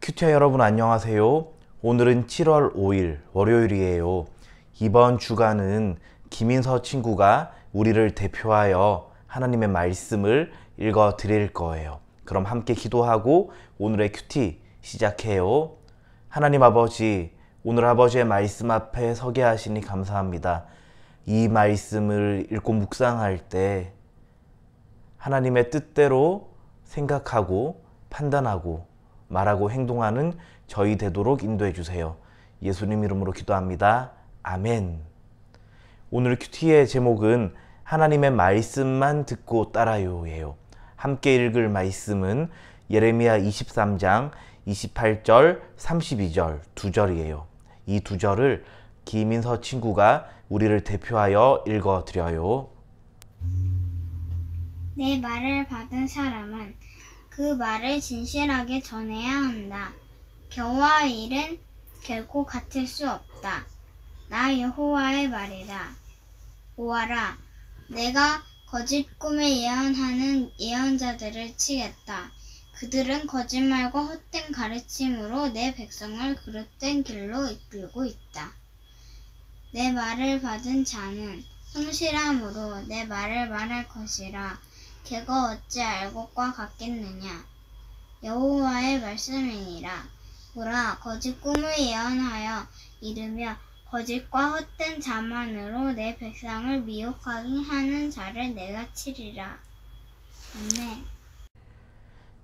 큐티아 여러분 안녕하세요. 오늘은 7월 5일 월요일이에요. 이번 주간은 김인서 친구가 우리를 대표하여 하나님의 말씀을 읽어 드릴 거예요. 그럼 함께 기도하고 오늘의 큐티 시작해요. 하나님 아버지, 오늘 아버지의 말씀 앞에 서게 하시니 감사합니다. 이 말씀을 읽고 묵상할 때 하나님의 뜻대로 생각하고 판단하고 말하고 행동하는 저희 되도록 인도해 주세요. 예수님 이름으로 기도합니다. 아멘. 오늘 큐티의 제목은 하나님의 말씀만 듣고 따라요예요. 함께 읽을 말씀은 예레미야 23장 28절 32절 두 절이에요. 이 두 절을 김인서 친구가 우리를 대표하여 읽어드려요. 내 말을 받은 사람은 그 말을 진실하게 전해야 한다. 겨와의 일은 결코 같을 수 없다. 나 여호와의 말이라. 보아라, 내가 거짓 꿈을 예언하는 예언자들을 치겠다. 그들은 거짓말과 헛된 가르침으로 내 백성을 그릇된 길로 이끌고 있다. 내 말을 받은 자는 성실함으로 내 말을 말할 것이라. 걔가 어찌 알곡과 같겠느냐. 여호와의 말씀이니라. 보라, 거짓 꿈을 예언하여 이르며 거짓과 헛된 자만으로 내 백성을 미혹하게 하는 자를 내가 치리라. 아멘.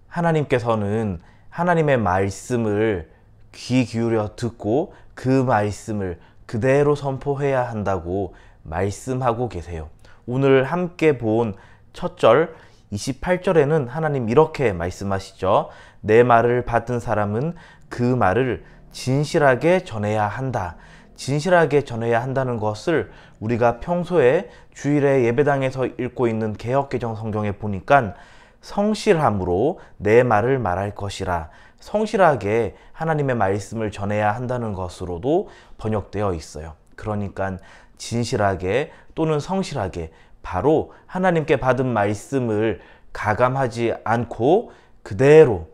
하나님께서는 하나님의 말씀을 귀 기울여 듣고 그 말씀을 그대로 선포해야 한다고 말씀하고 계세요. 오늘 함께 본 첫 절 28절에는 하나님 이렇게 말씀하시죠. 내 말을 받은 사람은 그 말을 진실하게 전해야 한다. 진실하게 전해야 한다는 것을 우리가 평소에 주일에 예배당에서 읽고 있는 개역개정 성경에 보니까 성실함으로 내 말을 말할 것이라, 성실하게 하나님의 말씀을 전해야 한다는 것으로도 번역되어 있어요. 그러니까 진실하게 또는 성실하게 바로 하나님께 받은 말씀을 가감하지 않고 그대로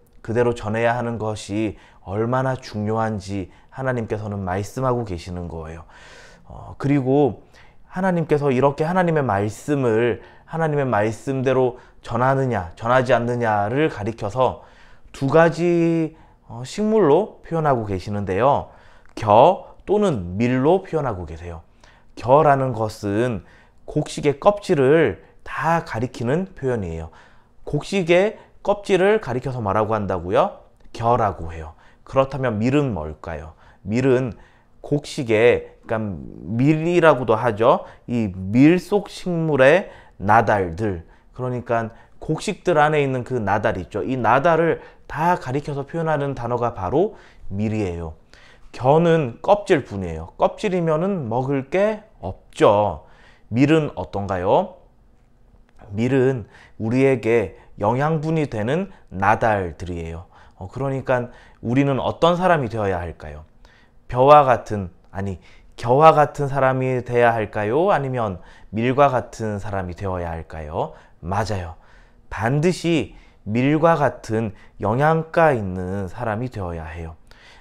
전해야 하는 것이 얼마나 중요한지 하나님께서는 말씀하고 계시는 거예요. 그리고 하나님께서 이렇게 하나님의 말씀을 하나님의 말씀대로 전하느냐 전하지 않느냐를 가리켜서 두 가지 식물로 표현하고 계시는데요. 겨 또는 밀로 표현하고 계세요. 겨라는 것은 곡식의 껍질을 다 가리키는 표현이에요. 곡식의 껍질을 가리켜서 뭐라고 한다고요? 겨라고 해요. 그렇다면 밀은 뭘까요? 밀은 곡식의, 그러니까 밀이라고도 하죠. 이 밀 속 식물의 나달들, 그러니까 곡식들 안에 있는 그 나달 있죠. 이 나달을 다 가리켜서 표현하는 단어가 바로 밀이에요. 겨는 껍질뿐이에요. 껍질이면은 먹을 게 없죠. 밀은 어떤가요? 밀은 우리에게 영양분이 되는 나달들이에요. 그러니까 우리는 어떤 사람이 되어야 할까요? 겨와 같은 사람이 되어야 할까요? 아니면 밀과 같은 사람이 되어야 할까요? 맞아요. 반드시 밀과 같은 영양가 있는 사람이 되어야 해요.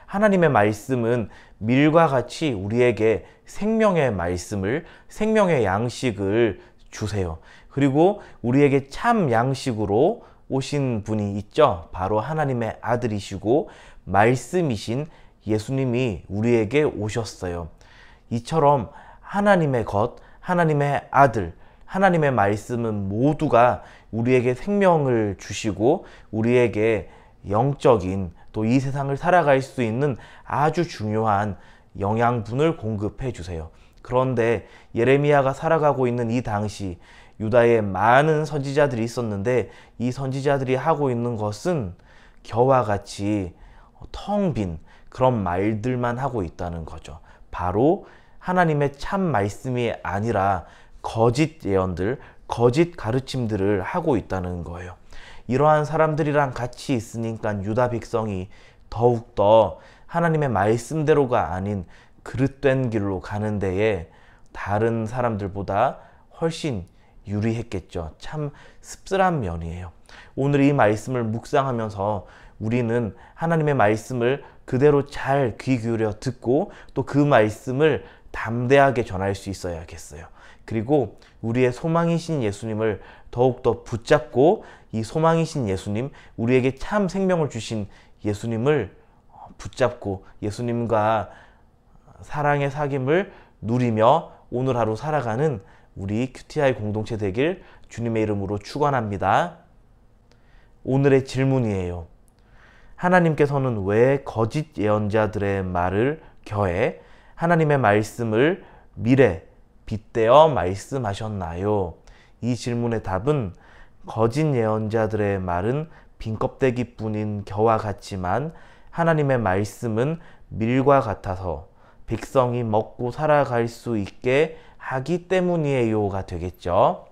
하나님의 말씀은 밀과 같이 우리에게 생명의 말씀을, 생명의 양식을 주세요. 그리고 우리에게 참 양식으로 오신 분이 있죠. 바로 하나님의 아들이시고 말씀이신 예수님이 우리에게 오셨어요. 이처럼 하나님의 것, 하나님의 아들, 하나님의 말씀은 모두가 우리에게 생명을 주시고 우리에게 영적인, 또 이 세상을 살아갈 수 있는 아주 중요한 영양분을 공급해 주세요. 그런데 예레미야가 살아가고 있는 이 당시 유다에 많은 선지자들이 있었는데 이 선지자들이 하고 있는 것은 겨와 같이 텅 빈 그런 말들만 하고 있다는 거죠. 바로 하나님의 참 말씀이 아니라 거짓 예언들, 거짓 가르침들을 하고 있다는 거예요. 이러한 사람들이랑 같이 있으니까 유다 백성이 더욱더 하나님의 말씀대로가 아닌 그릇된 길로 가는 데에 다른 사람들보다 훨씬 유리했겠죠. 참 씁쓸한 면이에요. 오늘 이 말씀을 묵상하면서 우리는 하나님의 말씀을 그대로 잘 귀 기울여 듣고 또 그 말씀을 담대하게 전할 수 있어야겠어요. 그리고 우리의 소망이신 예수님을 더욱더 붙잡고 이 소망이신 예수님, 우리에게 참 생명을 주신 예수님을 붙잡고 예수님과 사랑의 사귐을 누리며 오늘 하루 살아가는 우리 QTI 공동체 되길 주님의 이름으로 축원합니다. 오늘의 질문이에요. 하나님께서는 왜 거짓 예언자들의 말을 겨해 하나님의 말씀을 미래 빗대어 말씀하셨나요? 이 질문의 답은 거짓 예언자들의 말은 빈 껍데기뿐인 겨와 같지만 하나님의 말씀은 밀과 같아서 백성이 먹고 살아갈 수 있게 하기 때문이에요가 되겠죠.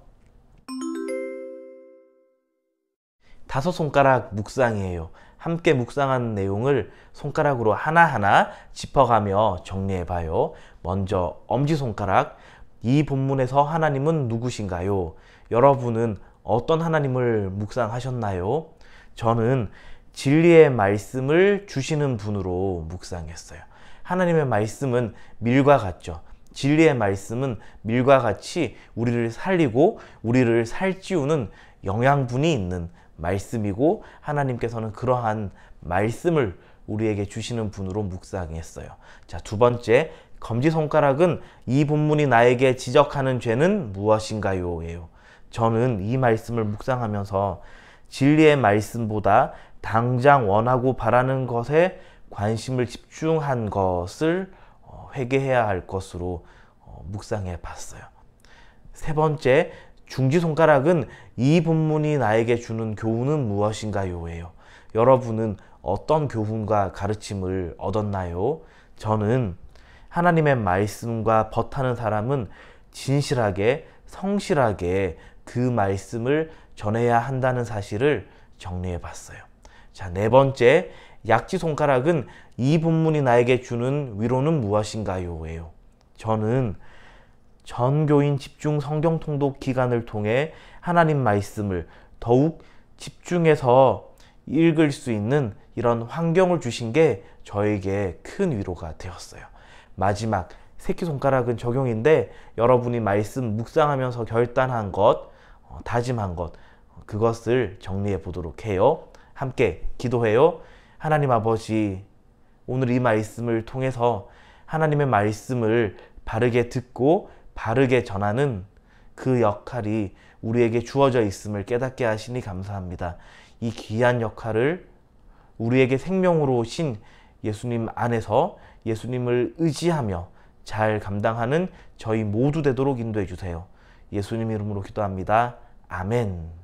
5손가락 묵상이에요. 함께 묵상한 내용을 손가락으로 하나하나 짚어가며 정리해봐요. 먼저 엄지손가락, 이 본문에서 하나님은 누구신가요? 여러분은 어떤 하나님을 묵상하셨나요? 저는 진리의 말씀을 주시는 분으로 묵상했어요. 하나님의 말씀은 밀과 같죠. 진리의 말씀은 밀과 같이 우리를 살리고 우리를 살찌우는 영양분이 있는 말씀이고 하나님께서는 그러한 말씀을 우리에게 주시는 분으로 묵상했어요. 자, 두 번째, 검지손가락은 이 본문이 나에게 지적하는 죄는 무엇인가요? 예요. 저는 이 말씀을 묵상하면서 진리의 말씀보다 당장 원하고 바라는 것에 관심을 집중한 것을 회개해야 할 것으로 묵상해 봤어요. 세 번째, 중지손가락은 이 본문이 나에게 주는 교훈은 무엇인가요? 예요. 여러분은 어떤 교훈과 가르침을 얻었나요? 저는 하나님의 말씀과 벗하는 사람은 진실하게 성실하게 그 말씀을 전해야 한다는 사실을 정리해 봤어요. 자, 네 번째, 약지손가락은 이 본문이 나에게 주는 위로는 무엇인가요? 예요. 저는 전교인 집중 성경 통독 기간을 통해 하나님 말씀을 더욱 집중해서 읽을 수 있는 이런 환경을 주신 게 저에게 큰 위로가 되었어요. 마지막 새끼손가락은 적용인데 여러분이 말씀 묵상하면서 결단한 것, 다짐한 것, 그것을 정리해 보도록 해요. 함께 기도해요. 하나님 아버지, 오늘 이 말씀을 통해서 하나님의 말씀을 바르게 듣고 바르게 전하는 그 역할이 우리에게 주어져 있음을 깨닫게 하시니 감사합니다. 이 귀한 역할을 우리에게 생명으로 오신 예수님 안에서 예수님을 의지하며 잘 감당하는 저희 모두 되도록 인도해 주세요. 예수님 이름으로 기도합니다. 아멘.